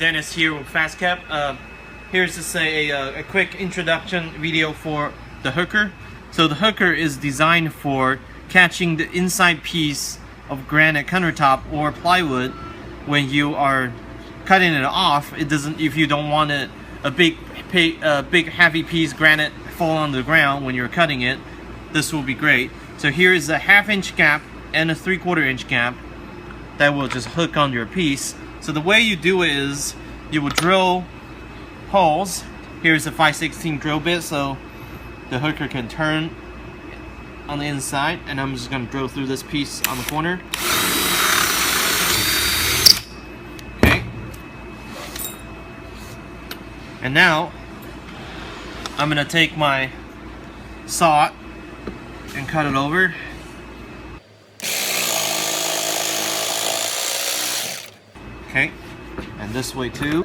Dennis here with FastCap. Here's just a quick introduction video for the hooker. So the hooker is designed for catching the inside piece of granite countertop or plywood when you are cutting it off. It doesn't, if you don't want it, a big heavy piece granite fall on the ground when you're cutting it, this will be great. So here is a 1/2 inch gap and a 3/4 inch gap that will just hook on your piece. So the way you do it is you will drill holes. Here's a 5/16 drill bit so the hooker can turn on the inside, and I'm just going to drill through this piece on the corner. Okay. And now I'm going to take my saw and cut it over. Okay, and this way too.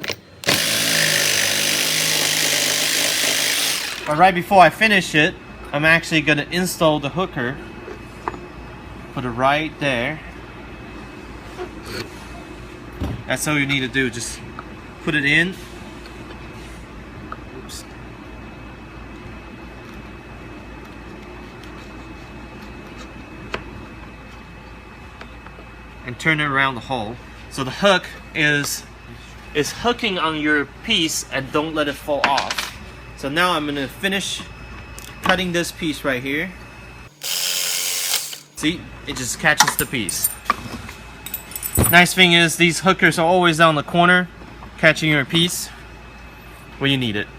But right before I finish it, I'm actually going to install the hooker. Put it right there. That's all you need to do, just put it in. Oops. And turn it around the hole. So the hook is hooking on your piece and don't let it fall off. So now I'm going to finish cutting this piece right here. See, it just catches the piece. Nice thing is these hookers are always on the corner catching your piece when you need it.